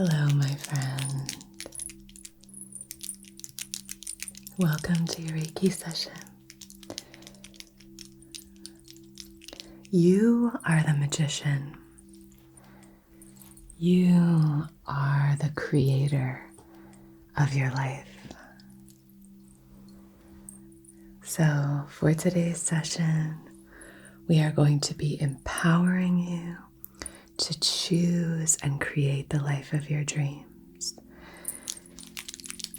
Hello, my friend. Welcome to your Reiki session. You are the magician. You are the creator of your life. So for today's session, we are going to be empowering you to choose and create the life of your dreams.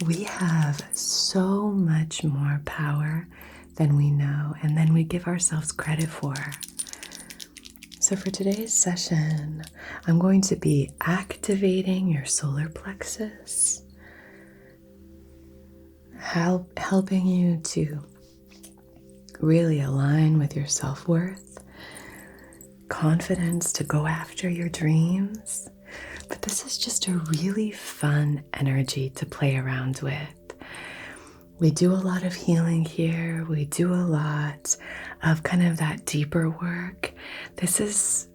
We have so much more power than we know and than we give ourselves credit for. So for today's session, I'm going to be activating your solar plexus, helping you to really align with your self-worth, confidence to go after your dreams. But this is just a really fun energy to play around with. We do a lot of healing here. We do a lot of kind of that deeper work. This is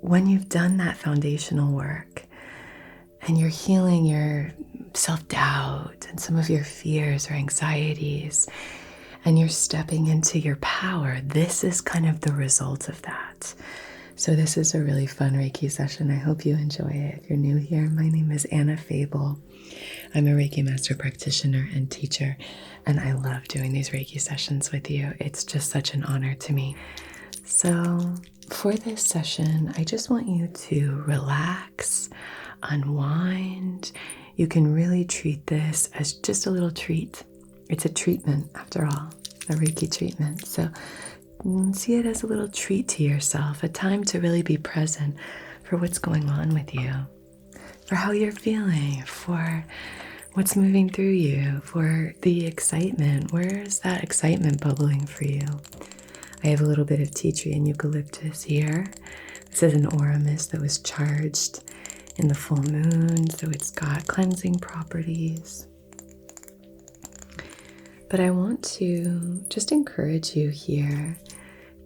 when you've done that foundational work and you're healing your self-doubt and some of your fears or anxieties, and you're stepping into your power. This is kind of the result of that. So this is a really fun Reiki session. I hope you enjoy it. If you're new here, my name is Anna Fable. I'm a Reiki master practitioner and teacher, and I love doing these Reiki sessions with you. It's just such an honor to me. So for this session, I just want you to relax, unwind. You can really treat this as just a little treat. It's a treatment, after all, a Reiki treatment. So see it as a little treat to yourself, a time to really be present for what's going on with you, for how you're feeling, for what's moving through you, for the excitement. Where is that excitement bubbling for you? I have a little bit of tea tree and eucalyptus here. This is an aura mist that was charged in the full moon, so it's got cleansing properties. But I want to just encourage you here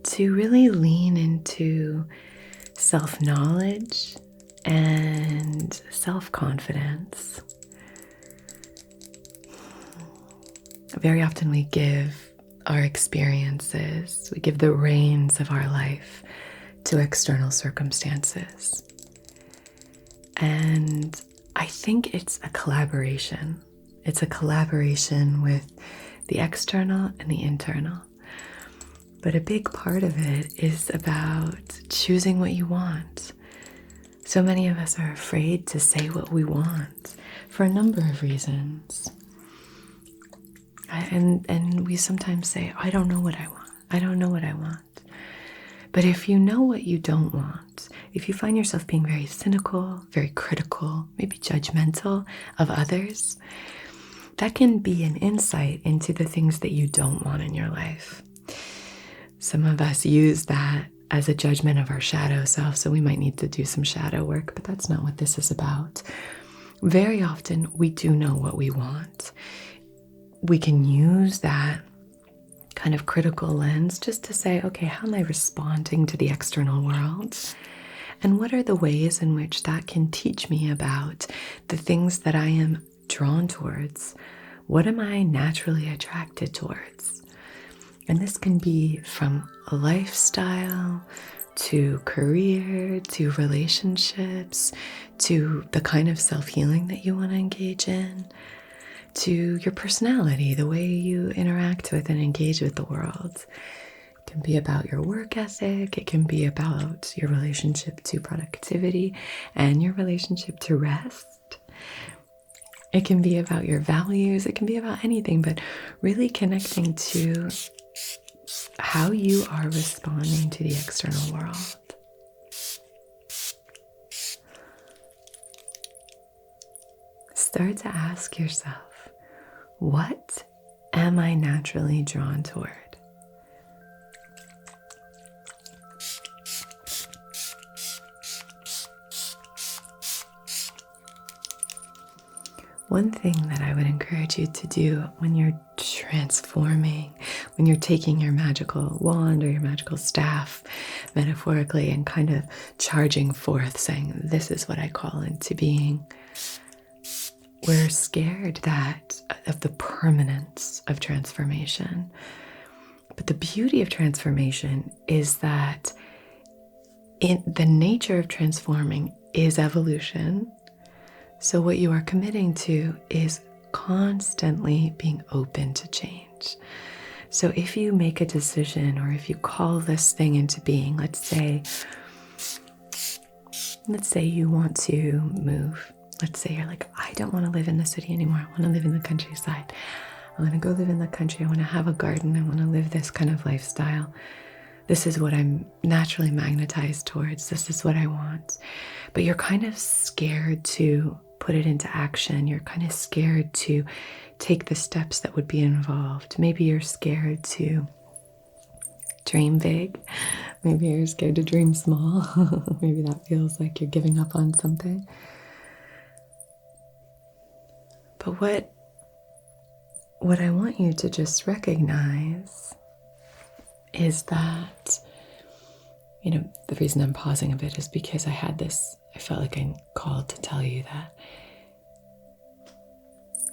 to really lean into self-knowledge and self-confidence. Very often we give our experiences, we give the reins of our life to external circumstances. And I think it's a collaboration. It's a collaboration with the external and the internal. But a big part of it is about choosing what you want. So many of us are afraid to say what we want for a number of reasons. And we sometimes say, I don't know what I want. I don't know what I want. But if you know what you don't want, if you find yourself being very cynical, very critical, maybe judgmental of others, that can be an insight into the things that you don't want in your life. Some of us use that as a judgment of our shadow self, so we might need to do some shadow work, but that's not what this is about. Very often, we do know what we want. We can use that kind of critical lens just to say, okay, how am I responding to the external world? And what are the ways in which that can teach me about the things that I am drawn towards? What am I naturally attracted towards? And this can be from a lifestyle to career to relationships to the kind of self-healing that you want to engage in, to your personality, the way you interact with and engage with the world. It can be about your work ethic. It can be about your relationship to productivity and your relationship to rest. It can be about your values. It can be about anything, but really connecting to how you are responding to the external world. Start to ask yourself, what am I naturally drawn toward? One thing that I would encourage you to do when you're transforming, when you're taking your magical wand or your magical staff metaphorically, and kind of charging forth, saying, this is what I call into being. We're scared of the permanence of transformation. But the beauty of transformation is that the nature of transforming is evolution. So what you are committing to is constantly being open to change. So if you make a decision, or if you call this thing into being, let's say you want to move. Let's say you're like, I don't want to live in the city anymore. I want to live in the countryside. I want to go live in the country. I want to have a garden. I want to live this kind of lifestyle. This is what I'm naturally magnetized towards. This is what I want. But you're kind of scared to put it into action. You're kind of scared to take the steps that would be involved. Maybe you're scared to dream big. Maybe you're scared to dream small. Maybe that feels like you're giving up on something. But what I want you to just recognize is that, the reason I'm pausing a bit is because I felt like I'm called to tell you that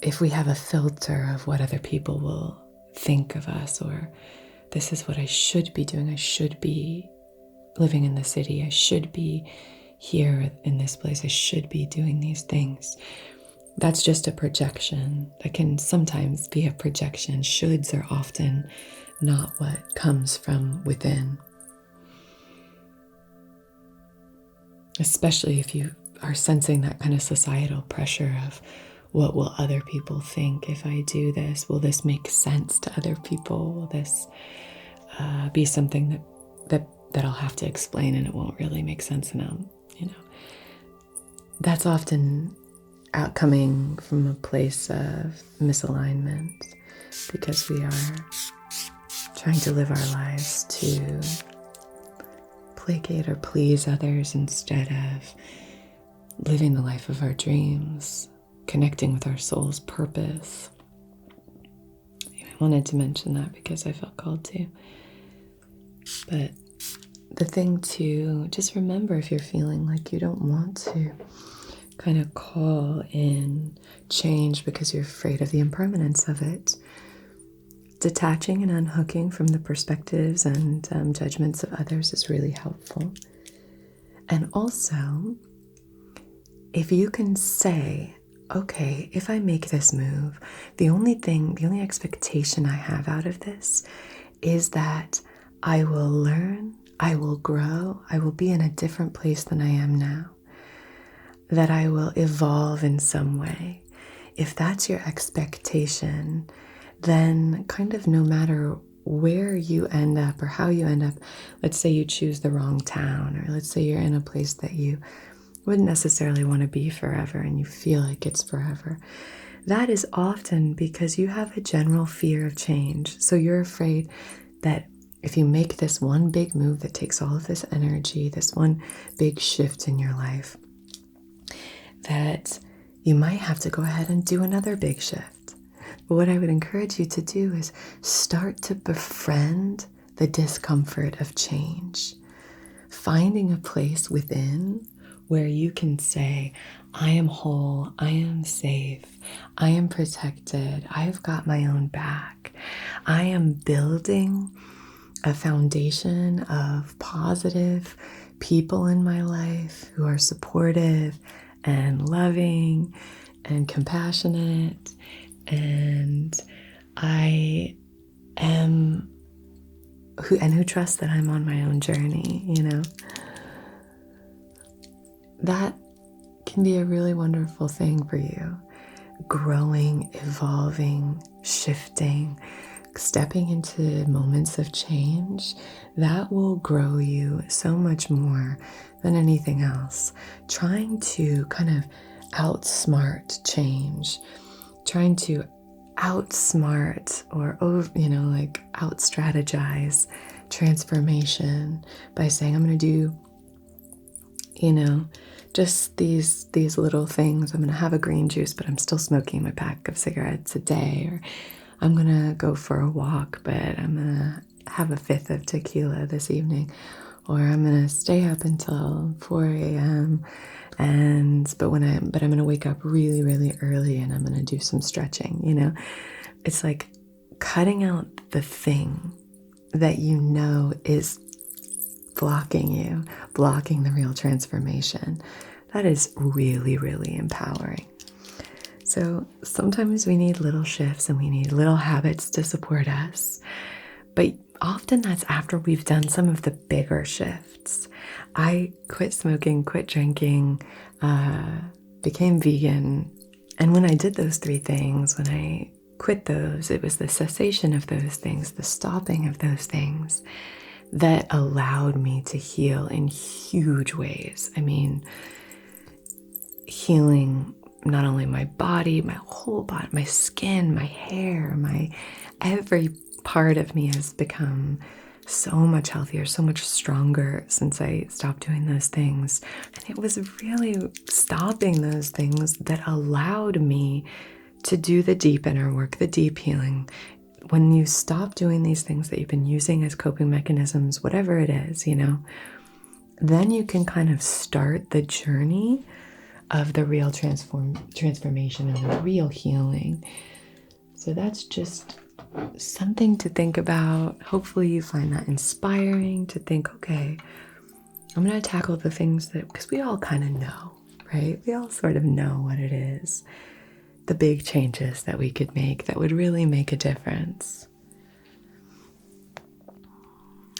if we have a filter of what other people will think of us, or this is what I should be doing, I should be living in the city, I should be here in this place, I should be doing these things. That's just a projection. That can sometimes be a projection. Shoulds are often not what comes from within. Especially if you are sensing that kind of societal pressure of, what will other people think if I do this? Will this make sense to other people? Will this be something that I'll have to explain and it won't really make sense? And that's often coming from a place of misalignment, because we are trying to live our lives to placate or please others instead of living the life of our dreams, connecting with our soul's purpose. I wanted to mention that because I felt called to. But the thing to just remember, if you're feeling like you don't want to kind of call in change because you're afraid of the impermanence of it, detaching and unhooking from the perspectives and judgments of others is really helpful. And also, if you can say, okay, if I make this move, the only expectation I have out of this is that I will learn, I will grow, I will be in a different place than I am now, that I will evolve in some way. If that's your expectation, then kind of no matter where you end up or how you end up, let's say you choose the wrong town, or let's say you're in a place that you wouldn't necessarily want to be forever and you feel like it's forever. That is often because you have a general fear of change. So you're afraid that if you make this one big move that takes all of this energy, this one big shift in your life, that you might have to go ahead and do another big shift. But what I would encourage you to do is start to befriend the discomfort of change, finding a place within where you can say, I am whole, I am safe, I am protected, I've got my own back. I am building a foundation of positive people in my life who are supportive and loving and compassionate, and who trust that I'm on my own journey, That can be a really wonderful thing for you. Growing, evolving, shifting, stepping into moments of change, that will grow you so much more than anything else. Trying to kind of outsmart change, trying to outsmart or out-strategize transformation by saying, I'm going to do, just these little things. I'm going to have a green juice, but I'm still smoking my pack of cigarettes a day. Or I'm going to go for a walk, but I'm going to have a fifth of tequila this evening. or I'm gonna stay up until 4 a.m. but I'm gonna wake up really, really early and I'm gonna do some stretching, you know? It's like cutting out the thing that you know is blocking the real transformation. That is really, really empowering. So sometimes we need little shifts and we need little habits to support us, but often that's after we've done some of the bigger shifts. I quit smoking, quit drinking, became vegan. And when I did those 3 things, when I quit those, it was the cessation of those things, the stopping of those things that allowed me to heal in huge ways. I mean, healing not only my body, my whole body, my skin, my hair, every part of me has become so much healthier, so much stronger since I stopped doing those things. And it was really stopping those things that allowed me to do the deep inner work, the deep healing. When you stop doing these things that you've been using as coping mechanisms, whatever it is, you know, then you can kind of start the journey of the real transformation and the real healing. So that's just something to think about. Hopefully you find that inspiring to think, okay, I'm going to tackle the things that, because we all kind of know, right? We all sort of know what it is, the big changes that we could make that would really make a difference.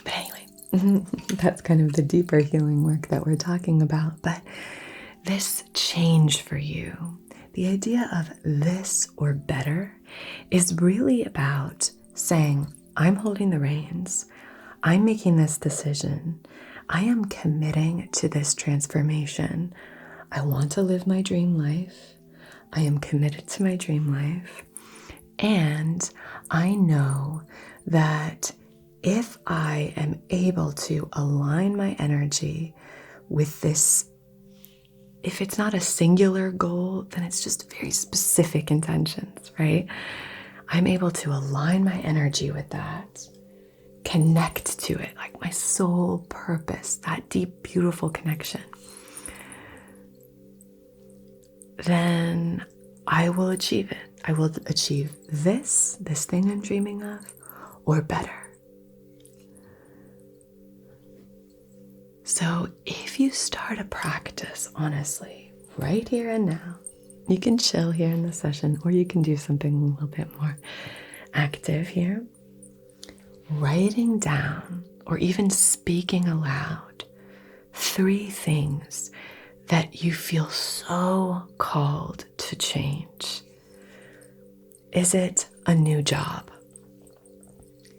But anyway, that's kind of the deeper healing work that we're talking about. But this change for you, the idea of this or better, is really about saying, I'm holding the reins. I'm making this decision. I am committing to this transformation. I want to live my dream life. I am committed to my dream life. And I know that if I am able to align my energy with this, if it's not a singular goal, then it's just very specific intentions, right? I'm able to align my energy with that, connect to it, like my soul purpose, that deep, beautiful connection. Then I will achieve it. I will achieve this thing I'm dreaming of, or better. So if you start a practice, honestly, right here and now, you can chill here in the session, or you can do something a little bit more active here. Writing down or even speaking aloud 3 things that you feel so called to change. Is it a new job?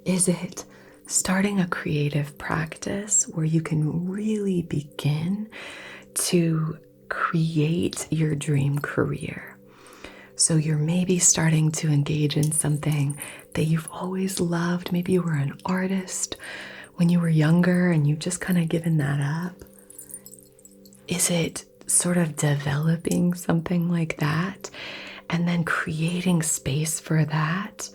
Is it starting a creative practice where you can really begin to create your dream career? So you're maybe starting to engage in something that you've always loved. Maybe you were an artist when you were younger and you've just kind of given that up. Is it sort of developing something like that and then creating space for that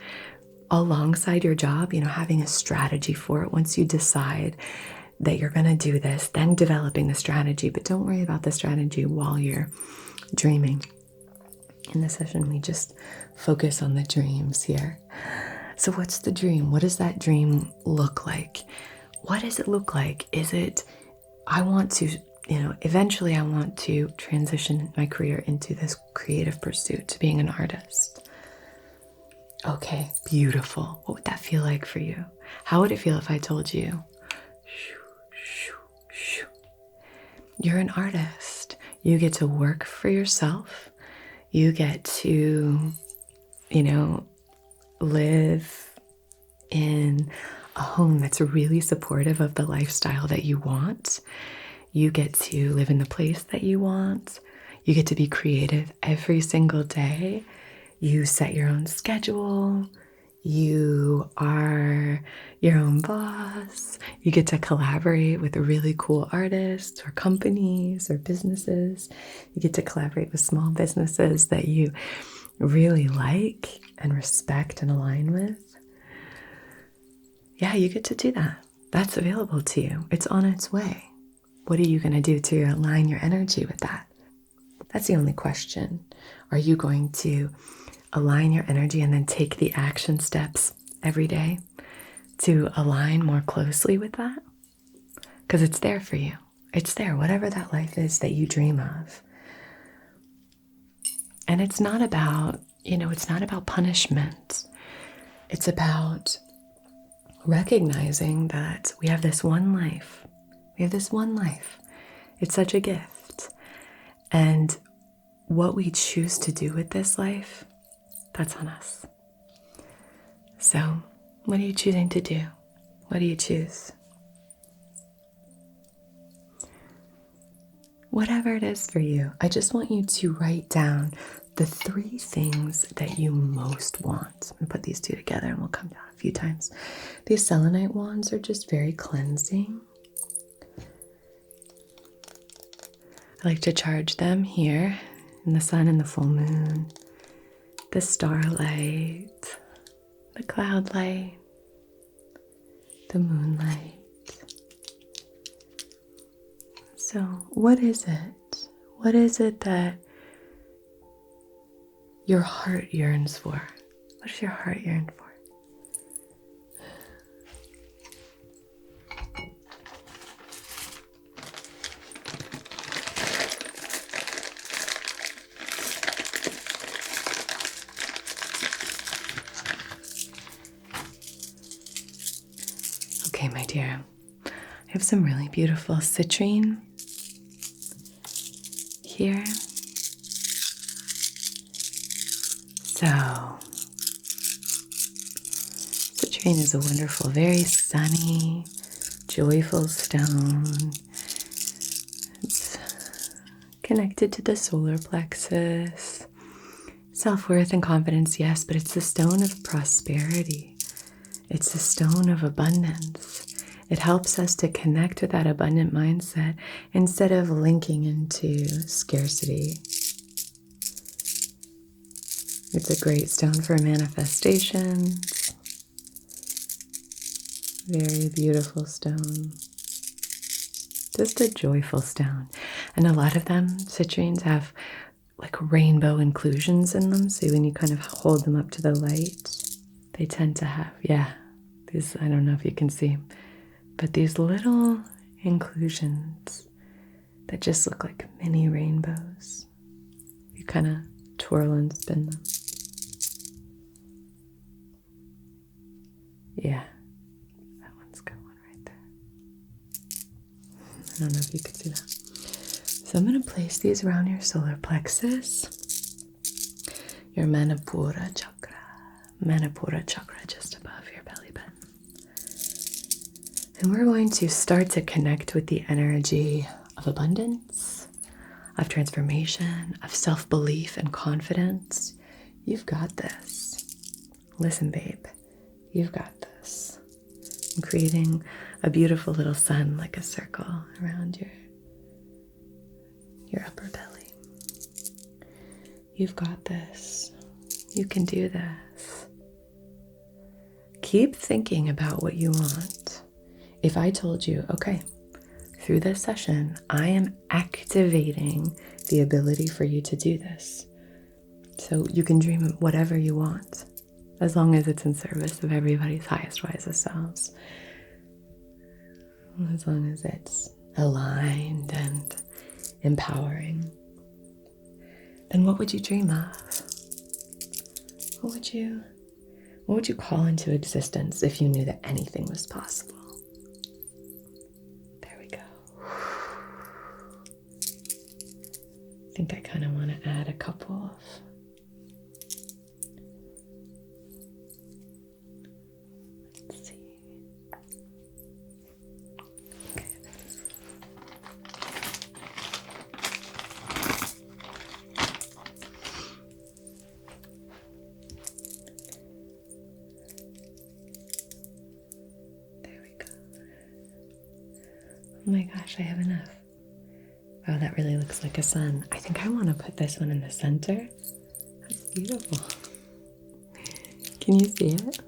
alongside your job, having a strategy for it once you decide that you're going to do this, then developing the strategy. But don't worry about the strategy while you're dreaming. In the session, we just focus on the dreams here. So what's the dream? What does that dream look like? What does it look like? Is it, I want to, eventually I want to transition my career into this creative pursuit, to being an artist. Okay, beautiful. What would that feel like for you? How would it feel if I told you, you're an artist. You get to work for yourself. You get to, live in a home that's really supportive of the lifestyle that you want. You get to live in the place that you want. You get to be creative every single day. You set your own schedule. You are your own boss. You get to collaborate with really cool artists or companies or businesses. You get to collaborate with small businesses that you really like and respect and align with. Yeah, you get to do that. That's available to you. It's on its way. What are you going to do to align your energy with that? That's the only question. Are you going to align your energy and then take the action steps every day to align more closely with that? Because it's there for you. It's there, whatever that life is that you dream of. And it's not about, it's not about punishment. It's about recognizing that we have this one life. We have this one life. It's such a gift. And what we choose to do with this life, that's on us. So, what are you choosing to do? What do you choose? Whatever it is for you, I just want you to write down the 3 things that you most want. I'm going to put these 2 together and we'll come down a few times. These selenite wands are just very cleansing. I like to charge them here in the sun and the full moon, the starlight, the cloud light, the moonlight. So what is it? What is it that your heart yearns for? What does your heart yearn for? Okay, my dear, I have some really beautiful citrine here. So, citrine is a wonderful, very sunny, joyful stone. It's connected to the solar plexus. Self-worth and confidence, yes, but it's the stone of prosperity. It's the stone of abundance. It helps us to connect with that abundant mindset instead of linking into scarcity. It's a great stone for manifestations. Very beautiful stone. Just a joyful stone. And a lot of them, citrines, have like rainbow inclusions in them. So when you kind of hold them up to the light, they tend to have, these, I don't know if you can see, but these little inclusions that just look like mini rainbows. You kind of twirl and spin them. Yeah, that one's a good one right there. I don't know if you could see that. So I'm going to place these around your solar plexus, your Manipura chakra just above your belly button. And we're going to start to connect with the energy of abundance, of transformation, of self-belief and confidence. You've got this. Listen, babe, you've got this. I'm creating a beautiful little sun like a circle around your upper belly. You've got this. You can do this. Keep thinking about what you want. If I told you, okay, through this session, I am activating the ability for you to do this. So you can dream whatever you want, as long as it's in service of everybody's highest, wisest selves. As long as it's aligned and empowering. Then what would you dream of? What would you call into existence if you knew that anything was possible? There we go. I think I kind of want to add a couple of let's see. Okay. There we go. Oh my gosh, I have enough. Wow, that really looks like a sun. I think I want to put this one in the center. That's beautiful. Can you see it?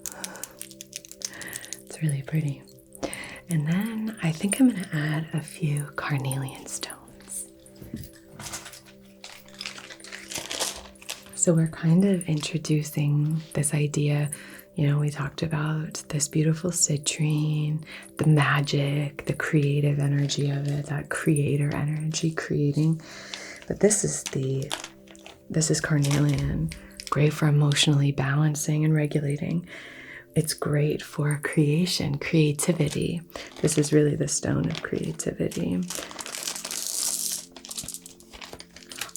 It's really pretty. And then I think I'm going to add a few carnelian stones. So we're kind of introducing this idea. We talked about this beautiful citrine, the magic, the creative energy of it, that creator energy creating. But this is carnelian, great for emotionally balancing and regulating. It's great for creation, creativity. This is really the stone of creativity.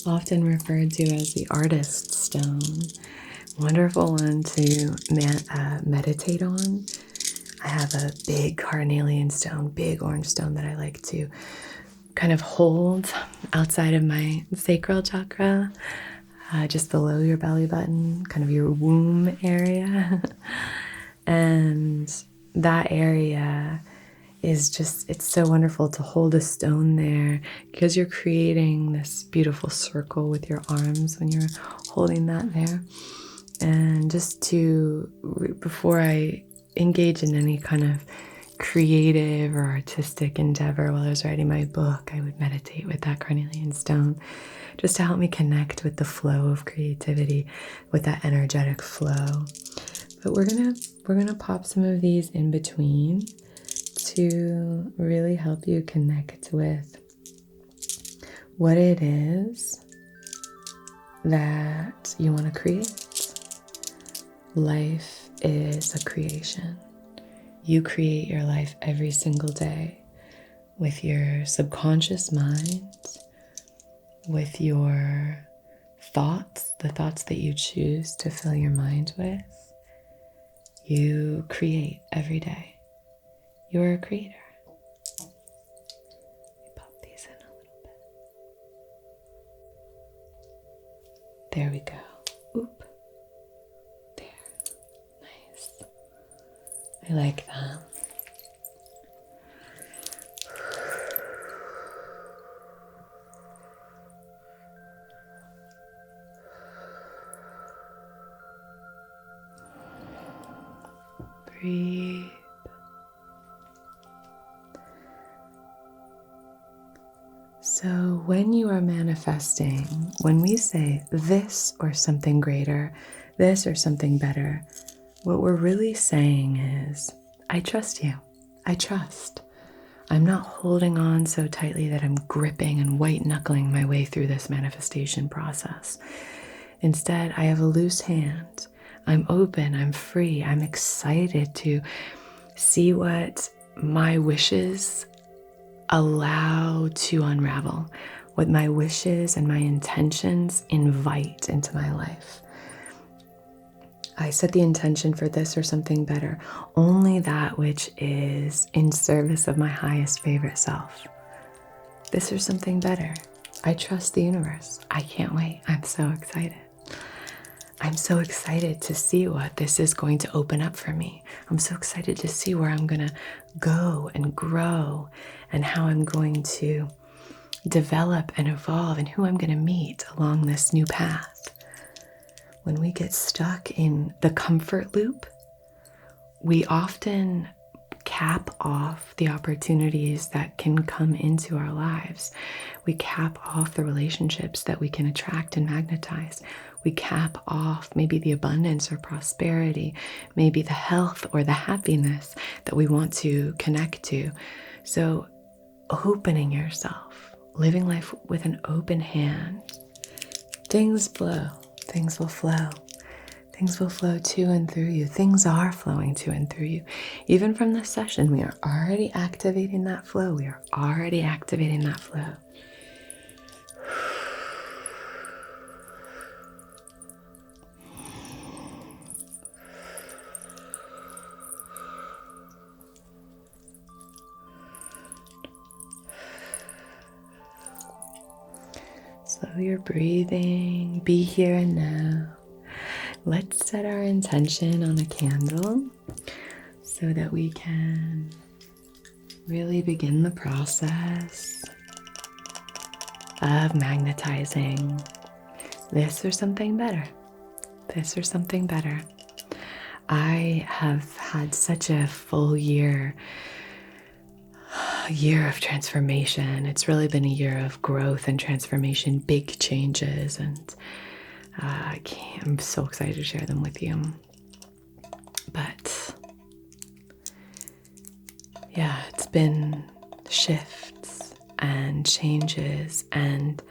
Often referred to as the artist's stone. Wonderful one to meditate on. I have a big carnelian stone, big orange stone that I like to kind of hold outside of my sacral chakra, just below your belly button, kind of your womb area. And that area is just, it's so wonderful to hold a stone there because you're creating this beautiful circle with your arms when you're holding that there. And just before I engage in any kind of creative or artistic endeavor while I was writing my book, I would meditate with that carnelian stone just to help me connect with the flow of creativity, with that energetic flow. But we're gonna pop some of these in between to really help you connect with what it is that you want to create. Life is a creation. You create your life every single day with your subconscious mind, with your thoughts, the thoughts that you choose to fill your mind with. You create every day. You're a creator. Let me pop these in a little bit. There we go. Oop. There. Nice. I like that. Breathe. So when you are manifesting, when we say this or something greater, this or something better, what we're really saying is, I trust you. I trust. I'm not holding on so tightly that I'm gripping and white knuckling my way through this manifestation process. Instead, I have a loose hand. I'm open, I'm free, I'm excited to see what my wishes allow to unravel, what my wishes and my intentions invite into my life. I set the intention for this or something better, only that which is in service of my highest favorite self. This or something better. I trust the universe. I can't wait. I'm so excited. I'm so excited to see what this is going to open up for me. I'm so excited to see where I'm going to go and grow and how I'm going to develop and evolve and who I'm going to meet along this new path. When we get stuck in the comfort loop, we often cap off the opportunities that can come into our lives. We cap off the relationships that we can attract and magnetize. We cap off maybe the abundance or prosperity, maybe the health or the happiness that we want to connect to. So opening yourself, living life with an open hand, things flow, things will flow. Things will flow to and through you. Things are flowing to and through you. Even from this session, we are already activating that flow. We are already activating that flow. Slow your breathing. Be here and now. Let's set our intention on a candle so that we can really begin the process of magnetizing this or something better. This or something better. I have had such a full year a year of transformation. It's really been a year of growth and transformation, big changes, and I'm so excited to share them with you. But yeah, it's been shifts and changes and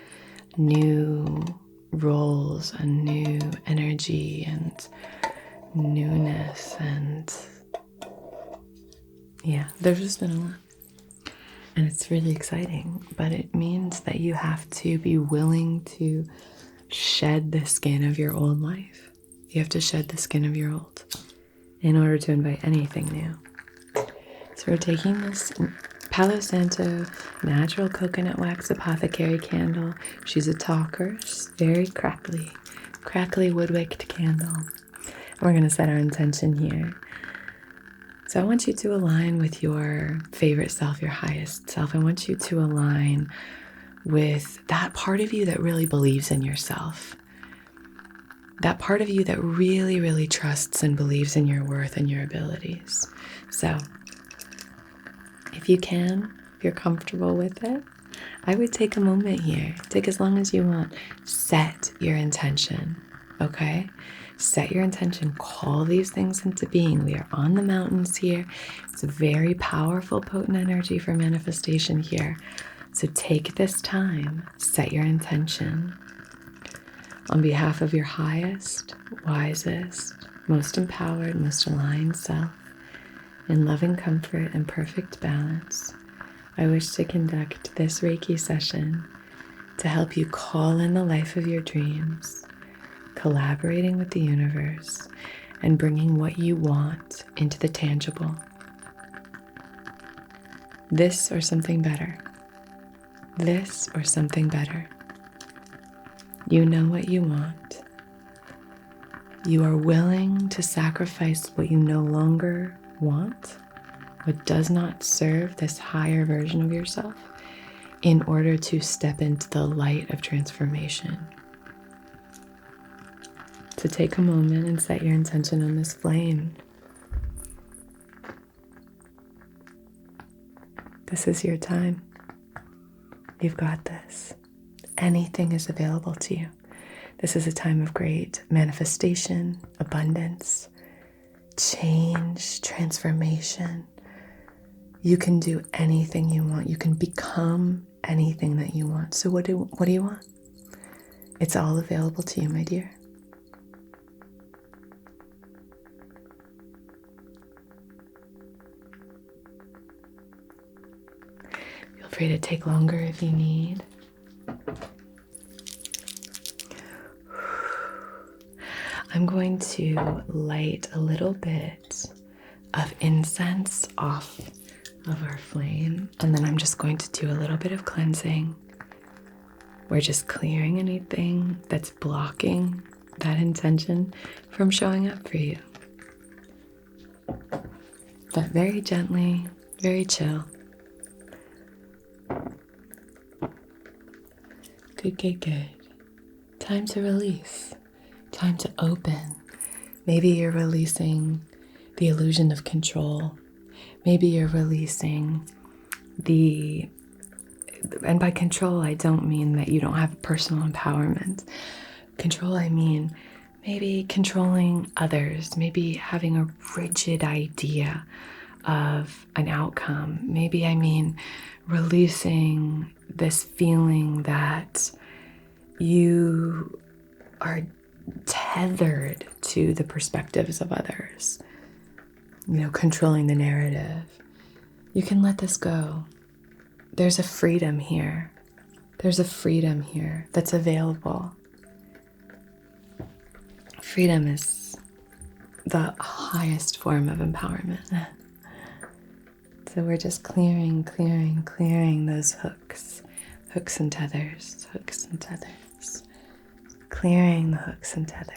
new roles and new energy and newness, and yeah, there's just been a lot. And it's really exciting, but it means that you have to be willing to shed the skin of your old life. You have to shed the skin of your old in order to invite anything new. So we're taking this Palo Santo natural coconut wax apothecary candle. She's a talker. She's very crackly wood-wicked candle. And we're going to set our intention here. So I want you to align with your favorite self, your highest self. I want you to align with that part of you that really believes in yourself. That part of you that really, really trusts and believes in your worth and your abilities. So if you can, if you're comfortable with it, I would take a moment here. Take as long as you want. Set your intention, okay? Set your intention. Call these things into being. We are on the mountains here. It's a very powerful, potent energy for manifestation here. So take this time. Set your intention on behalf of your highest, wisest, most empowered, most aligned self. In loving comfort and perfect balance, I wish to conduct this Reiki session to help you call in the life of your dreams, collaborating with the universe, and bringing what you want into the tangible. This or something better. This or something better. You know what you want. You are willing to sacrifice what you no longer want, what does not serve this higher version of yourself, in order to step into the light of transformation. So take a moment and set your intention on this flame. This is your time. You've got this. Anything is available to you. This is a time of great manifestation, abundance, change, transformation. You can do anything you want. You can become anything that you want. So what do you want? It's all available to you, my dear. Feel free to take longer if you need. I'm going to light a little bit of incense off of our flame, and then I'm just going to do a little bit of cleansing. We're just clearing anything that's blocking that intention from showing up for you. But very gently, very chill. Good. Time to release. Time to open. Maybe you're releasing the illusion of control. Maybe you're releasing and by control, I don't mean that you don't have personal empowerment. Control, I mean maybe controlling others, maybe having a rigid idea of an outcome. Maybe I mean releasing this feeling that you are tethered to the perspectives of others, controlling the narrative. You can let this go. There's a freedom here. There's a freedom here that's available. Freedom is the highest form of empowerment. So we're just clearing those hooks and tethers, clearing the hooks and tethers.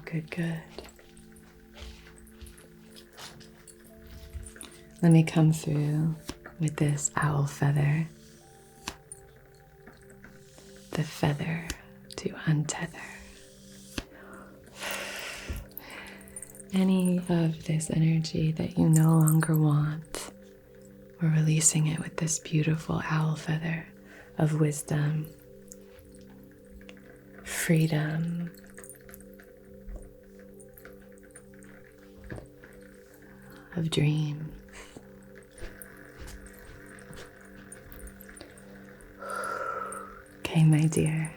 Good. Let me come through with this owl feather. The feather to untether. any of this energy that you no longer want. We're releasing it with this beautiful owl feather of wisdom, freedom, of dreams. Okay, my dear.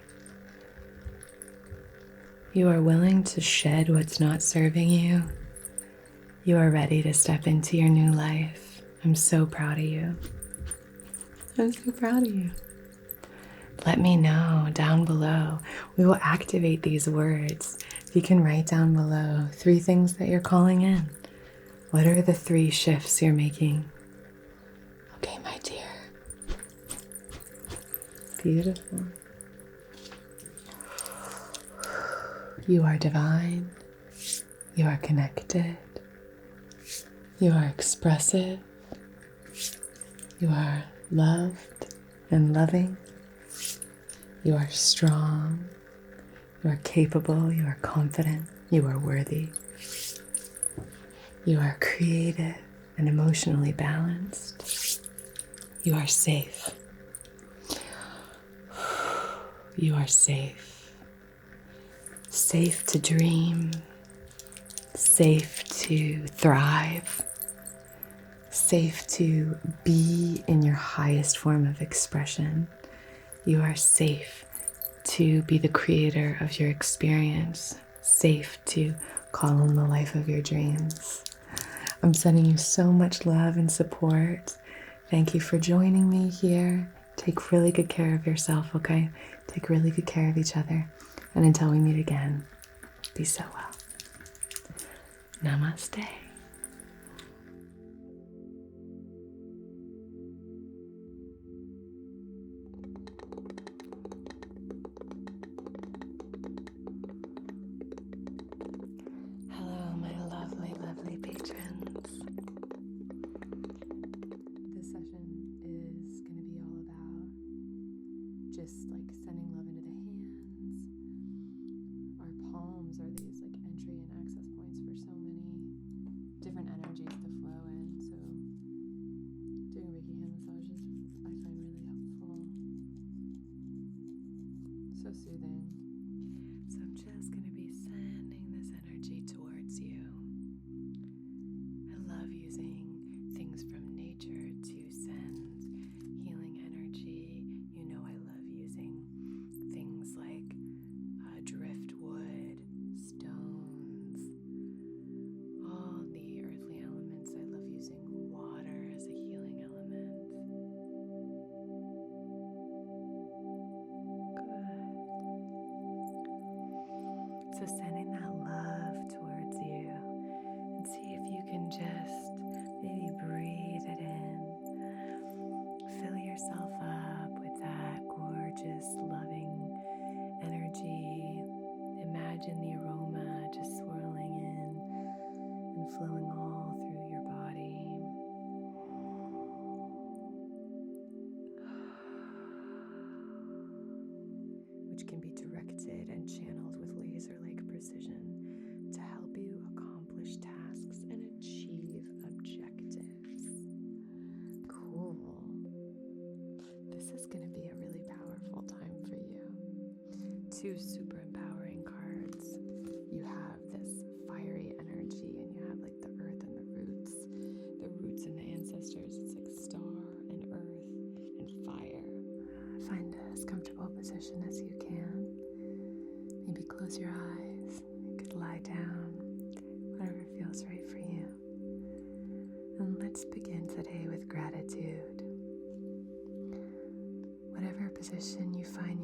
You are willing to shed what's not serving you. You are ready to step into your new life. I'm so proud of you. I'm so proud of you. Let me know down below. We will activate these words. You can write down below 3 things that you're calling in. What are the 3 shifts you're making? Okay, my dear. Beautiful. You are divine. You are connected. You are expressive. You are loved and loving. You are strong. You are capable. You are confident. You are worthy. You are creative and emotionally balanced. You are safe. You are safe. Safe to dream. Safe to thrive. Safe to be in your highest form of expression. You are safe to be the creator of your experience. Safe to call on the life of your dreams. I'm sending you so much love and support. Thank you for joining me here. Take really good care of yourself, okay? Take really good care of each other. And until we meet again, be so well. Namaste. Hello, my lovely, lovely patrons. This session is going to be all about just like sending love into the hands. Our palms are these like entry and access points for so many different energies to flow in. So doing Reiki hand massages I find really helpful. So soothing. So I'm just going to be sending this energy towards you. I love using things from nature to send healing energy. You know I love using things like driftwood, stones, all the earthly elements. I love using water as a healing element. Good. So sending that love towards you, and see if you can just maybe breathe it in. Fill yourself up with that gorgeous, loving energy. Imagine the aroma just swirling in and flowing all through your body. Which can be directed and channeled with laser-like precision to help you accomplish tasks and achieve objectives. Cool. This is going to be a really powerful time for you. 2 super empowering cards. You have this fiery energy, and you have like the earth and the roots and the ancestors. It's like star and earth and fire. Find as comfortable a position as you can. Maybe close your eyes. You could lie down, whatever feels right for you. And let's begin today with gratitude. Whatever position you find